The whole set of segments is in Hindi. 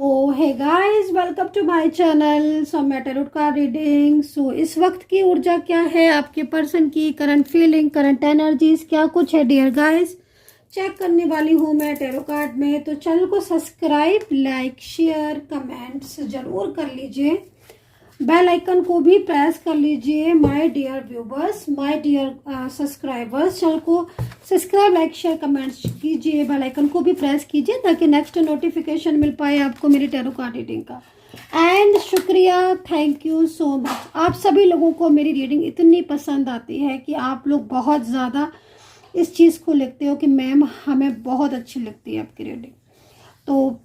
तो hey guys, welcome to my channel. So मैं टैरोट कार्ड रीडिंग। सो इस वक्त की ऊर्जा क्या है, आपके पर्सन की करंट फीलिंग, करंट एनर्जीज क्या कुछ है डियर गाइस, चेक करने वाली हूँ मैं टैरो कार्ड में। तो चैनल को सब्सक्राइब, लाइक, शेयर, कमेंट्स जरूर कर लीजिए। बेल आइकन को भी प्रेस कर लीजिए। My dear viewers, my dear subscribers, channel को सब्सक्राइब, लाइक, शेयर, कमेंट्स कीजिए। बेल आइकन को भी प्रेस कीजिए ताकि नेक्स्ट नोटिफिकेशन मिल पाए आपको मेरी टैरो कार्ड रीडिंग का। एंड शुक्रिया, थैंक यू सो मच। आप सभी लोगों को मेरी रीडिंग इतनी पसंद आती है कि आप लोग बहुत ज़्यादा इस चीज़ को लिखते हो कि मैम हमें बहुत अच्छी लगती है आपकी रीडिंग। तो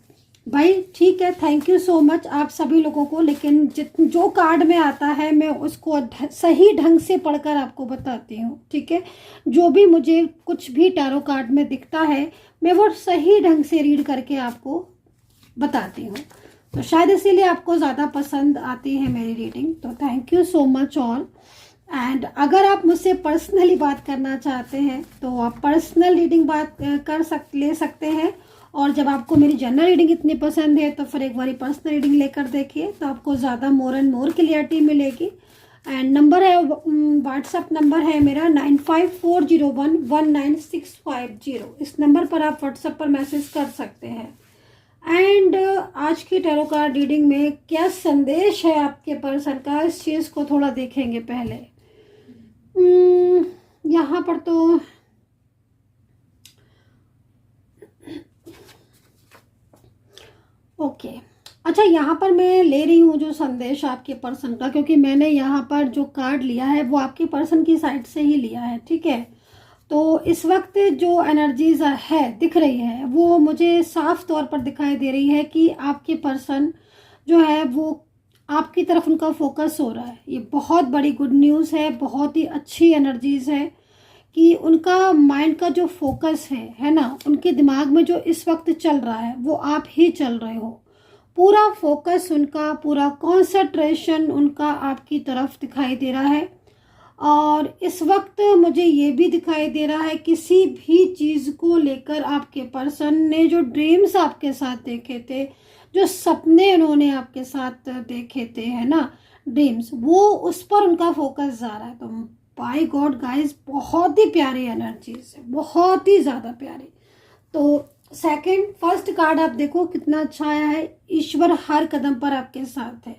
भाई ठीक है, थैंक यू सो मच आप सभी लोगों को। लेकिन जो कार्ड में आता है मैं उसको सही ढंग से पढ़कर आपको बताती हूँ, ठीक है। जो भी मुझे कुछ भी टैरो कार्ड में दिखता है मैं वो सही ढंग से रीड करके आपको बताती हूँ। तो शायद इसीलिए आपको ज़्यादा पसंद आती है मेरी रीडिंग। तो thank you so much all. And अगर आप मुझसे पर्सनली बात करना चाहते हैं तो आप पर्सनल रीडिंग ले सकते हैं। और जब आपको मेरी जनरल रीडिंग इतनी पसंद है तो फिर एक बार पर्सनल रीडिंग लेकर देखिए, तो आपको ज़्यादा मोर एंड मोर क्लियरिटी मिलेगी। एंड नंबर है, व्हाट्सअप नंबर है मेरा 9540119650। इस नंबर पर आप व्हाट्सएप पर मैसेज कर सकते हैं। एंड आज की टैरो कार्ड रीडिंग में क्या संदेश है आपके पर्सन का, इस चीज़ को थोड़ा देखेंगे पहले। यहाँ पर तो ओके अच्छा, यहाँ पर मैं ले रही हूँ जो संदेश आपके पर्सन का, क्योंकि मैंने यहाँ पर जो कार्ड लिया है वो आपके पर्सन की साइड से ही लिया है, ठीक है। तो इस वक्त जो एनर्जीज है दिख रही है वो मुझे साफ तौर पर दिखाई दे रही है कि आपके पर्सन जो है वो आपकी तरफ उनका फोकस हो रहा है। ये बहुत बड़ी गुड न्यूज़ है, बहुत ही अच्छी एनर्जीज है कि उनका माइंड का जो फोकस है ना, उनके दिमाग में जो इस वक्त चल रहा है वो आप ही चल रहे हो। पूरा फोकस उनका, पूरा कंसंट्रेशन उनका आपकी तरफ दिखाई दे रहा है। और इस वक्त मुझे ये भी दिखाई दे रहा है किसी भी चीज़ को लेकर आपके पर्सन ने जो ड्रीम्स आपके साथ देखे थे, जो सपने उन्होंने आपके साथ देखे थे, है ना, ड्रीम्स, वो उस पर उनका फोकस जा रहा है। तो बाय गॉड गाइस, बहुत ही प्यारी एनर्जीज है, बहुत ही ज़्यादा प्यारी। तो फर्स्ट कार्ड आप देखो कितना अच्छा आया है, ईश्वर हर कदम पर आपके साथ है।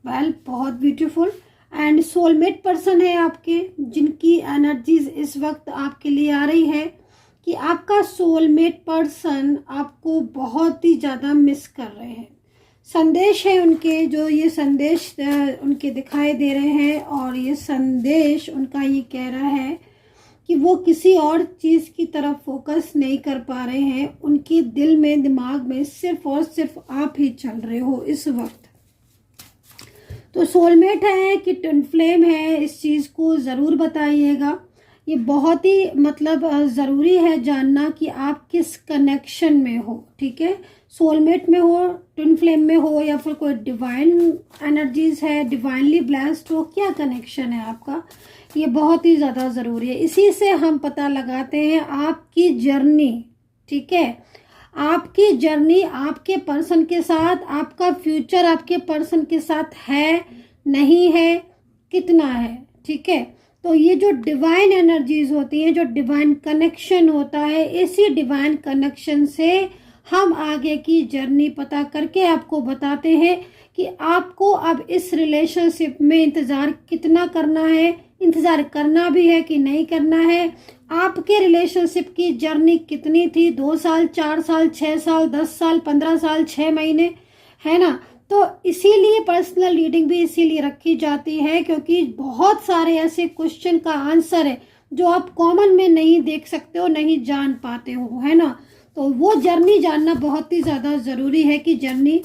वेल, बहुत ब्यूटीफुल। एंड सोलमेट पर्सन है आपके, जिनकी एनर्जीज इस वक्त आपके लिए आ रही है कि आपका सोलमेट पर्सन आपको बहुत ही ज़्यादा मिस कर रहे हैं। संदेश है उनके, जो ये संदेश उनके दिखाई दे रहे हैं, और ये संदेश उनका ये कह रहा है कि वो किसी और चीज़ की तरफ फोकस नहीं कर पा रहे हैं। उनके दिल में, दिमाग में सिर्फ और सिर्फ आप ही चल रहे हो इस वक्त। तो सोलमेट है कि ट्विन फ्लेम है, इस चीज़ को ज़रूर बताइएगा। ये बहुत ही मतलब ज़रूरी है जानना कि आप किस कनेक्शन में हो, ठीक है। सोलमेट में हो, ट्विन फ्लेम में हो, या फिर कोई डिवाइन एनर्जीज है, डिवाइनली ब्लेस्ड हो, क्या कनेक्शन है आपका, ये बहुत ही ज़्यादा ज़रूरी है। इसी से हम पता लगाते हैं आपकी जर्नी, ठीक है। आपकी जर्नी आपके पर्सन के साथ, आपका फ्यूचर आपके पर्सन के साथ है, नहीं है, कितना है, ठीक है। तो ये जो डिवाइन एनर्जीज होती हैं, जो डिवाइन कनेक्शन होता है, इसी डिवाइन कनेक्शन से हम आगे की जर्नी पता करके आपको बताते हैं कि आपको अब इस रिलेशनशिप में इंतज़ार कितना करना है, इंतज़ार करना भी है कि नहीं करना है, आपके रिलेशनशिप की जर्नी कितनी थी, 2 साल, 4 साल, 6 साल, 10 साल, 15 साल, 6 महीने, है ना। तो इसीलिए पर्सनल रीडिंग भी इसीलिए रखी जाती है क्योंकि बहुत सारे ऐसे क्वेश्चन का आंसर है जो आप कॉमन में नहीं देख सकते हो, नहीं जान पाते हो, है ना। तो वो जर्नी जानना बहुत ही ज़्यादा ज़रूरी है कि जर्नी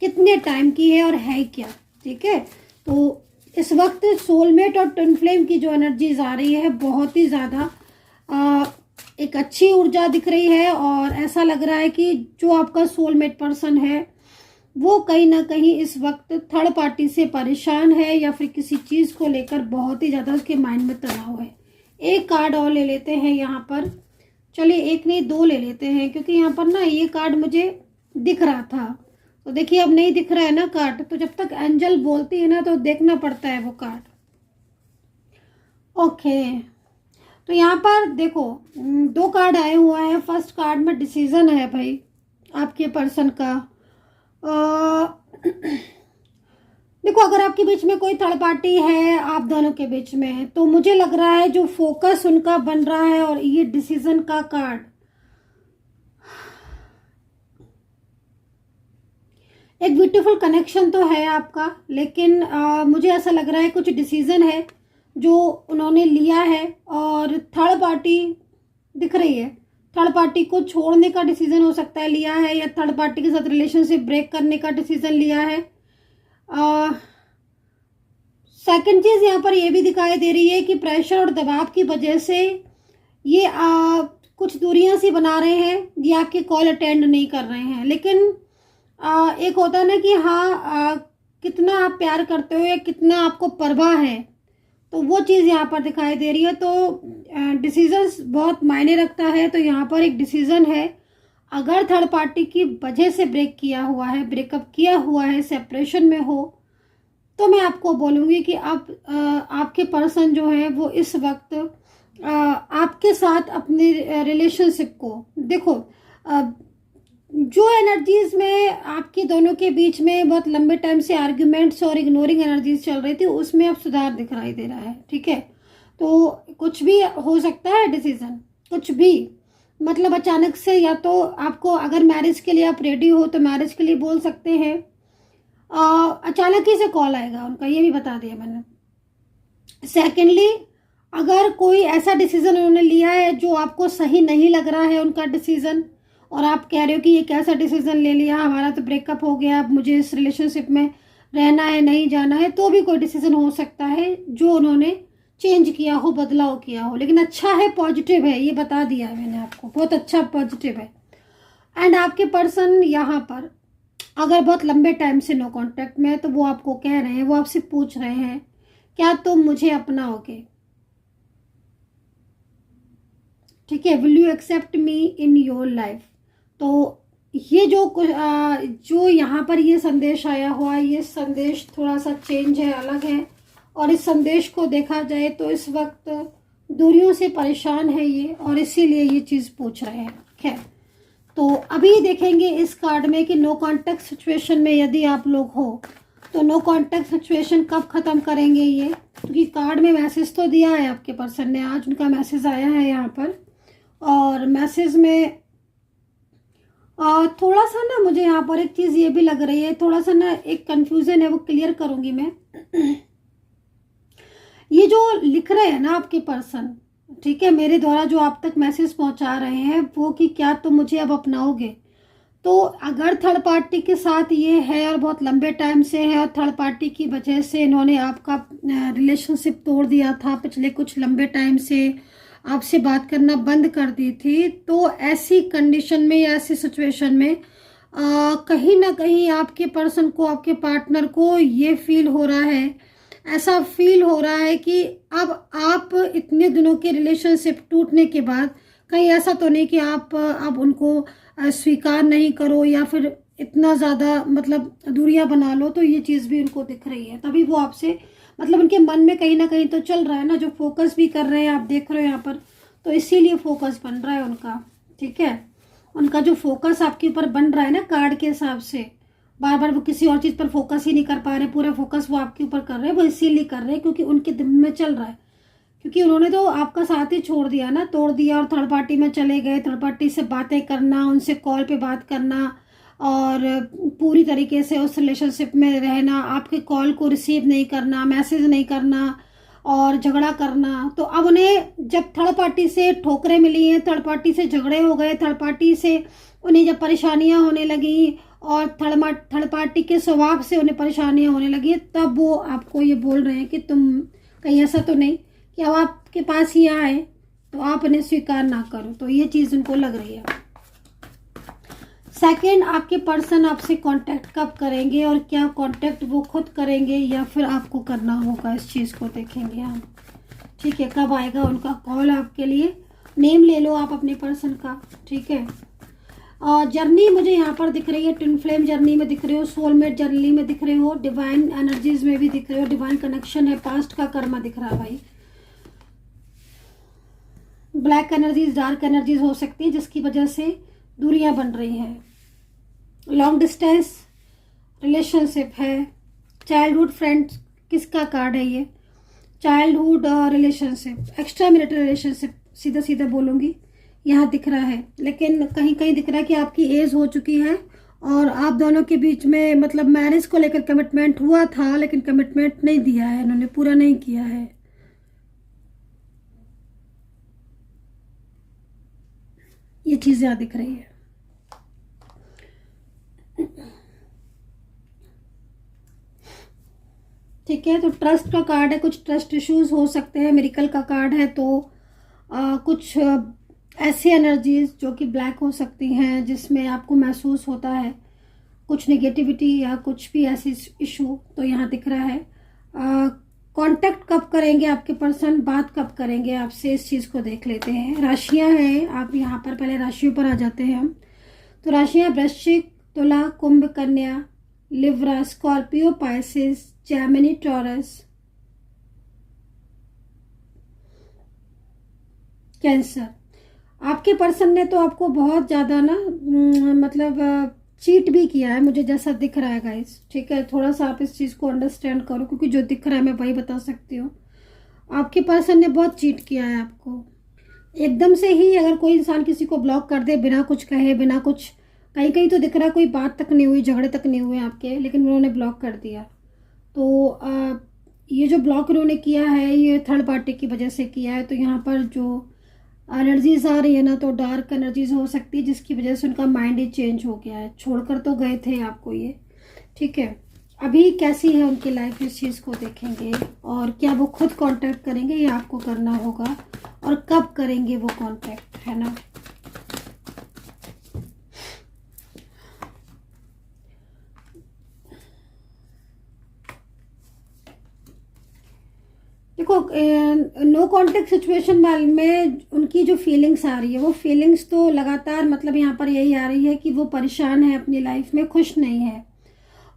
कितने टाइम की है और है क्या, ठीक है। तो इस वक्त सोलमेट और ट्विन फ्लेम की जो एनर्जीज आ रही है बहुत ही ज़्यादा एक अच्छी ऊर्जा दिख रही है। और ऐसा लग रहा है कि जो आपका सोलमेट पर्सन है वो कहीं ना कहीं इस वक्त थर्ड पार्टी से परेशान है, या फिर किसी चीज़ को लेकर बहुत ही ज़्यादा उसके माइंड में तनाव है। एक कार्ड और ले लेते हैं यहाँ पर, चलिए एक नहीं 2 ले लेते हैं, क्योंकि यहाँ पर ना ये कार्ड मुझे दिख रहा था तो देखिए अब नहीं दिख रहा है ना कार्ड, तो जब तक एंजल बोलती है ना तो देखना पड़ता है वो कार्ड। ओके, तो यहाँ पर देखो 2 कार्ड आए हुए हैं। फर्स्ट कार्ड में डिसीजन है भाई आपके पर्सन का। देखो अगर आपके बीच में कोई थर्ड पार्टी है आप दोनों के बीच में, तो मुझे लग रहा है जो फोकस उनका बन रहा है, और ये डिसीजन का कार्ड, एक ब्यूटीफुल कनेक्शन तो है आपका, लेकिन मुझे ऐसा लग रहा है कुछ डिसीजन है जो उन्होंने लिया है, और थर्ड पार्टी दिख रही है। थर्ड पार्टी को छोड़ने का डिसीजन हो सकता है लिया है, या थर्ड पार्टी के साथ रिलेशनशिप ब्रेक करने का डिसीजन लिया है। सेकंड चीज़ यहाँ पर ये भी दिखाई दे रही है कि प्रेशर और दबाव की वजह से ये कुछ दूरियां सी बना रहे हैं, ये आपकी कॉल अटेंड नहीं कर रहे हैं। लेकिन एक होता है ना कि हाँ कितना आप प्यार करते हो या कितना आपको परवाह है, तो वो चीज़ यहाँ पर दिखाई दे रही है। तो डिसीजंस बहुत मायने रखता है। तो यहाँ पर एक डिसीजन है, अगर थर्ड पार्टी की वजह से ब्रेक किया हुआ है, ब्रेकअप किया हुआ है, सेपरेशन में हो, तो मैं आपको बोलूँगी कि आपके पर्सन जो है वो इस वक्त आपके साथ अपने रिलेशनशिप को देखो, जो एनर्जीज में आपके दोनों के बीच में बहुत लंबे टाइम से आर्ग्यूमेंट्स और इग्नोरिंग एनर्जीज चल रही थी, उसमें अब सुधार दिखाई दे रहा है। ठीक है, तो कुछ भी हो सकता है डिसीजन, कुछ भी, मतलब अचानक से, या तो आपको अगर मैरिज के लिए आप रेडी हो तो मैरिज के लिए बोल सकते हैं, अचानक ही से कॉल आएगा उनका, ये भी बता दिया मैंने। सेकेंडली, अगर कोई ऐसा डिसीजन उन्होंने लिया है जो आपको सही नहीं लग रहा है उनका डिसीजन, और आप कह रहे हो कि ये कैसा डिसीजन ले लिया, हमारा तो ब्रेकअप हो गया, अब मुझे इस रिलेशनशिप में रहना है नहीं जाना है, तो भी कोई डिसीजन हो सकता है जो उन्होंने चेंज किया हो, बदलाव किया हो। लेकिन अच्छा है, पॉजिटिव है, ये बता दिया है मैंने आपको, बहुत अच्छा पॉजिटिव है। एंड आपके पर्सन यहाँ पर अगर बहुत लंबे टाइम से नो कांटेक्ट में है, तो वो आपको कह रहे हैं, वो आपसे पूछ रहे हैं क्या तुम मुझे अपनाओगे। ठीक है, will you accept me in your life. तो ये जो यहाँ पर ये संदेश आया हुआ है, ये संदेश थोड़ा सा चेंज है, अलग है। और इस संदेश को देखा जाए तो इस वक्त दूरियों से परेशान है ये, और इसीलिए ये चीज़ पूछ रहे हैं। खैर, तो अभी देखेंगे इस कार्ड में कि नो कांटेक्ट सिचुएशन में यदि आप लोग हो तो नो कांटेक्ट सिचुएशन कब ख़त्म करेंगे ये, क्योंकि कार्ड में मैसेज तो दिया है आपके पर्सन ने, आज उनका मैसेज आया है यहाँ पर। और मैसेज में थोड़ा सा ना मुझे यहाँ पर एक चीज़ ये भी लग रही है, थोड़ा सा ना एक कंफ्यूजन है, वो क्लियर करूँगी मैं। ये जो लिख रहे हैं ना आपके पर्सन, ठीक है, मेरे द्वारा जो आप तक मैसेज पहुंचा रहे हैं वो कि क्या तुम मुझे अब अपनाओगे, तो अगर थर्ड पार्टी के साथ ये है और बहुत लंबे टाइम से है, और थर्ड पार्टी की वजह से इन्होंने आपका रिलेशनशिप तोड़ दिया था, पिछले कुछ लंबे टाइम से आपसे बात करना बंद कर दी थी, तो ऐसी कंडीशन में या ऐसी सिचुएशन में कहीं ना कहीं आपके पर्सन को, आपके पार्टनर को ये फील हो रहा है, ऐसा फील हो रहा है कि अब आप इतने दिनों के रिलेशनशिप टूटने के बाद कहीं ऐसा तो नहीं कि आप अब उनको स्वीकार नहीं करो, या फिर इतना ज़्यादा मतलब दूरियां बना लो। तो ये चीज़ भी उनको दिख रही है, तभी वो आपसे, मतलब उनके मन में कहीं ना कहीं तो चल रहा है ना, जो फोकस भी कर रहे हैं आप देख रहे हो यहाँ पर, तो इसीलिए फोकस बन रहा है उनका। ठीक है, उनका जो फोकस आपके ऊपर बन रहा है ना कार्ड के हिसाब से, बार बार वो किसी और चीज़ पर फोकस ही नहीं कर पा रहे, पूरा फोकस वो आपके ऊपर कर रहे हैं, वो इसीलिए कर रहे हैं क्योंकि उनके दिल में चल रहा है, क्योंकि उन्होंने तो आपका साथ ही छोड़ दिया ना, तोड़ दिया, और थर्ड पार्टी में चले गए। थर्ड पार्टी से बातें करना, उनसे कॉल पे बात करना, और पूरी तरीके से उस रिलेशनशिप में रहना, आपके कॉल को रिसीव नहीं करना, मैसेज नहीं करना, और झगड़ा करना। तो अब उन्हें जब थर्ड पार्टी से ठोकरें मिली हैं, थर्ड पार्टी से झगड़े हो गए, थर्ड पार्टी से उन्हें जब परेशानियां होने लगी, और थर्ड पार्टी के स्वभाव से उन्हें परेशानियां होने लगी, तब वो आपको ये बोल रहे हैं कि तुम कहीं ऐसा तो नहीं कि अब आपके पास ही आए तो आप उन्हें स्वीकार ना करो। तो ये चीज़ उनको लग रही है। सेकंड, आपके पर्सन आपसे कांटेक्ट कब करेंगे, और क्या कांटेक्ट वो खुद करेंगे या फिर आपको करना होगा, इस चीज़ को देखेंगे हम। ठीक है, कब आएगा उनका कॉल आपके लिए। नेम ले लो आप अपने पर्सन का। ठीक है, जर्नी मुझे यहाँ पर दिख रही है, ट्विन फ्लेम जर्नी में दिख रहे हो, सोलमेट जर्नी में दिख रहे हो, डिवाइन एनर्जीज में भी दिख रहे हो, डिवाइन कनेक्शन है, पास्ट का कर्मा दिख रहा है भाई। ब्लैक एनर्जीज, डार्क एनर्जीज हो सकती है जिसकी वजह से दूरियां बन रही हैं। लॉन्ग डिस्टेंस रिलेशनशिप है, चाइल्डहुड फ्रेंड्स किसका कार्ड है ये, childhood relationship, extra marital relationship सीधा सीधा बोलूँगी यहाँ दिख रहा है। लेकिन कहीं कहीं दिख रहा है कि आपकी एज हो चुकी है और आप दोनों के बीच में मतलब मैरिज को लेकर कमिटमेंट हुआ था, लेकिन कमिटमेंट नहीं दिया है, इन्होंने पूरा नहीं किया है। ये चीज़ यहाँ दिख रही है। ठीक है, तो ट्रस्ट का कार्ड है, कुछ ट्रस्ट इश्यूज हो सकते हैं। मिरेकल का कार्ड है, तो कुछ ऐसी एनर्जीज जो कि ब्लैक हो सकती हैं जिसमें आपको महसूस होता है कुछ नेगेटिविटी या कुछ भी ऐसी इशू, तो यहाँ दिख रहा है। कांटेक्ट कब करेंगे आपके पर्सन, बात कब करेंगे आपसे, इस चीज़ को देख लेते हैं। राशियाँ हैं, आप यहाँ पर पहले राशियों पर आ जाते हैं हम। तो राशियाँ वृश्चिक, तुला, कुंभ, कन्या, Libra, Scorpio, Pisces, Gemini, taurus, cancer. आपके पर्सन ने तो आपको बहुत ज़्यादा ना मतलब चीट भी किया है, मुझे जैसा दिख रहा है गाइस। ठीक है, थोड़ा सा आप इस चीज़ को अंडरस्टैंड करो, क्योंकि जो दिख रहा है मैं वही बता सकती हूँ। आपके पर्सन ने बहुत चीट किया है आपको। एकदम से ही अगर कोई इंसान किसी को ब्लॉक कर दे बिना कुछ कहे, बिना कुछ, कहीं कहीं तो दिख रहा है कोई बात तक नहीं हुई, झगड़े तक नहीं हुए आपके, लेकिन उन्होंने ब्लॉक कर दिया। तो ये जो ब्लॉक उन्होंने किया है ये थर्ड पार्टी की वजह से किया है। तो यहाँ पर जो एनर्जीज आ रही है ना, तो डार्क एनर्जीज हो सकती है जिसकी वजह से उनका माइंड ही चेंज हो गया है। छोड़कर तो गए थे आपको ये। ठीक है, अभी कैसी है उनकी लाइफ, इस चीज़ को देखेंगे। और क्या वो खुद कांटेक्ट करेंगे या आपको करना होगा, और कब करेंगे वो कांटेक्ट, है ना। देखो, नो कांटेक्ट सिचुएशन में उनकी जो फीलिंग्स आ रही है, वो फीलिंग्स तो लगातार मतलब यहाँ पर यही आ रही है कि वो परेशान है अपनी लाइफ में, खुश नहीं है।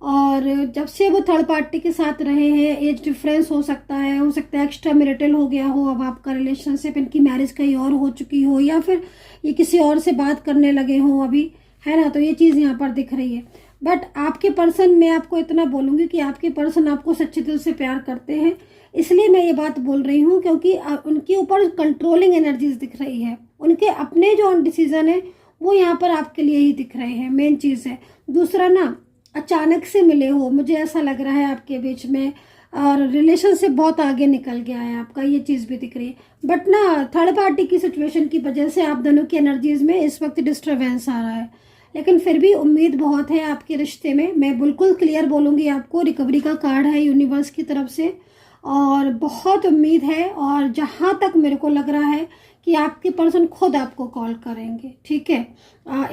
और जब से वो थर्ड पार्टी के साथ रहे हैं, एज डिफरेंस हो सकता है एक्स्ट्रा मैरिटल हो गया हो अब आपका रिलेशनशिप, इनकी मैरिज कहीं और हो चुकी हो, या फिर ये किसी और से बात करने लगे हो अभी, है ना। तो ये चीज़ यहाँ पर दिख रही है। बट आपके पर्सन, मैं आपको इतना बोलूँगी कि आपके पर्सन आपको सच्चे दिल से प्यार करते हैं, इसलिए मैं ये बात बोल रही हूँ, क्योंकि उनके ऊपर कंट्रोलिंग एनर्जीज दिख रही है। उनके अपने जो डिसीजन है वो यहाँ पर आपके लिए ही दिख रहे हैं, मेन चीज़ है। दूसरा ना, अचानक से मिले हो, मुझे ऐसा लग रहा है आपके बीच में, और रिलेशनशिप बहुत आगे निकल गया है आपका, ये चीज़ भी दिख रही है। बट ना, थर्ड पार्टी की सिचुएशन की वजह से आप दोनों की एनर्जीज में इस वक्त डिस्टर्बेंस आ रहा है, लेकिन फिर भी उम्मीद बहुत है आपके रिश्ते में। मैं बिल्कुल क्लियर बोलूँगी आपको, रिकवरी का कार्ड है यूनिवर्स की तरफ से, और बहुत उम्मीद है। और जहाँ तक मेरे को लग रहा है कि आपके पर्सन खुद आपको कॉल करेंगे। ठीक है,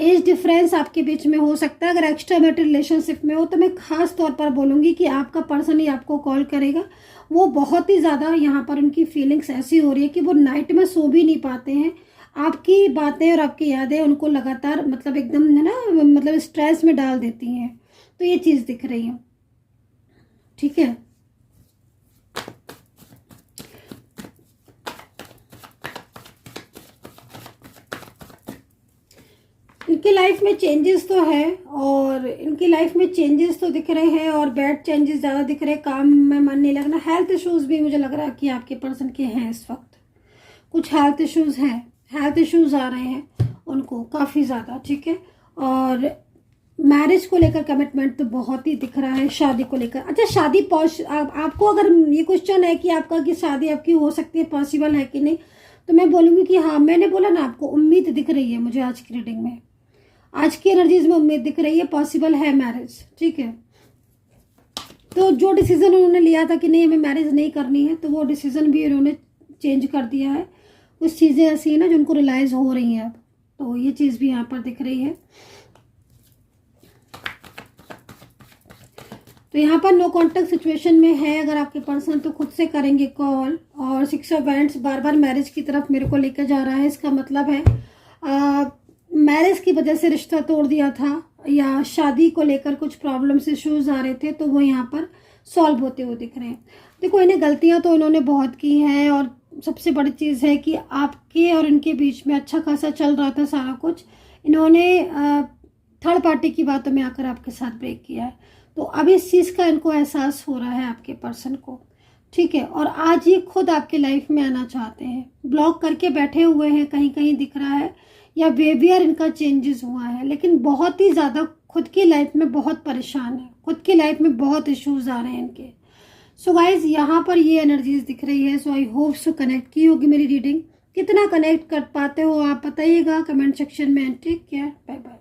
एज डिफरेंस आपके बीच में हो सकता है, अगर एक्स्ट्रा मैरिटल रिलेशनशिप में हो तो मैं खास तौर पर बोलूँगी कि आपका पर्सन ही आपको कॉल करेगा। वो बहुत ही ज़्यादा यहाँ पर उनकी फीलिंग्स ऐसी हो रही है कि वो नाइट में सो भी नहीं पाते हैं। आपकी बातें और आपकी यादें उनको लगातार मतलब एकदम है ना, मतलब स्ट्रेस में डाल देती हैं। तो ये चीज़ दिख रही है। ठीक है, इनकी लाइफ में चेंजेस तो है, और इनकी लाइफ में चेंजेस तो दिख रहे हैं, और बैड चेंजेस ज़्यादा दिख रहे हैं। काम में मन नहीं लगना, हेल्थ इश्यूज भी मुझे लग रहा है कि आपके पर्सन के हैं इस वक्त, कुछ हेल्थ इश्यूज हैं, हेल्थ इश्यूज आ रहे हैं उनको काफ़ी ज़्यादा। ठीक है, और मैरिज को लेकर कमिटमेंट तो बहुत ही दिख रहा है, शादी को लेकर। अच्छा, शादी आपको अगर ये क्वेश्चन है कि आपका कि शादी आपकी हो सकती है, पॉसिबल है कि नहीं, तो मैं बोलूँगी कि हाँ, मैंने बोला ना आपको, उम्मीद दिख रही है मुझे आज की रीडिंग में, आज की एनर्जीज में उम्मीद दिख रही है, पॉसिबल है मैरिज। ठीक है, तो जो डिसीजन उन्होंने लिया था कि नहीं हमें मैरिज नहीं करनी है, तो वो डिसीजन भी उन्होंने चेंज कर दिया है। कुछ चीज़ें ऐसी हैं ना जो उनको रियलाइज हो रही हैं अब, तो ये चीज़ भी यहाँ पर दिख रही है। तो यहाँ पर नो कॉन्टेक्ट सिचुएशन में है अगर आपके पर्सन, तो खुद से करेंगे कॉल। और 6 of wands bar bar marriage की तरफ मेरे को लेकर जा रहा है, इसका मतलब है मैरिज की वजह से रिश्ता तोड़ दिया था या शादी को लेकर कुछ प्रॉब्लम्स इश्यूज आ रहे थे, तो वो यहाँ पर सॉल्व होते हुए दिख रहे हैं। देखो, इन्हें गलतियां तो इन्होंने बहुत की हैं, और सबसे बड़ी चीज़ है कि आपके और इनके बीच में अच्छा खासा चल रहा था सारा कुछ। इन्होंने थर्ड पार्टी की बातों में आकर आपके साथ ब्रेक किया है, तो अब इस चीज़ का इनको एहसास हो रहा है आपके पर्सन को, ठीक है। और आज ये खुद आपके लाइफ में आना चाहते हैं, ब्लॉक करके बैठे हुए हैं, कहीं कहीं दिख रहा है, या बिहेवियर इनका चेंजेस हुआ है, लेकिन बहुत ही ज़्यादा खुद की लाइफ में बहुत परेशान है, खुद की लाइफ में बहुत इश्यूज आ रहे हैं इनके। सो गाइज, यहाँ पर ये एनर्जीज दिख रही है। सो आई होप सो कनेक्ट की होगी मेरी रीडिंग। कितना कनेक्ट कर पाते हो आप बताइएगा कमेंट सेक्शन में। Take care, bye bye.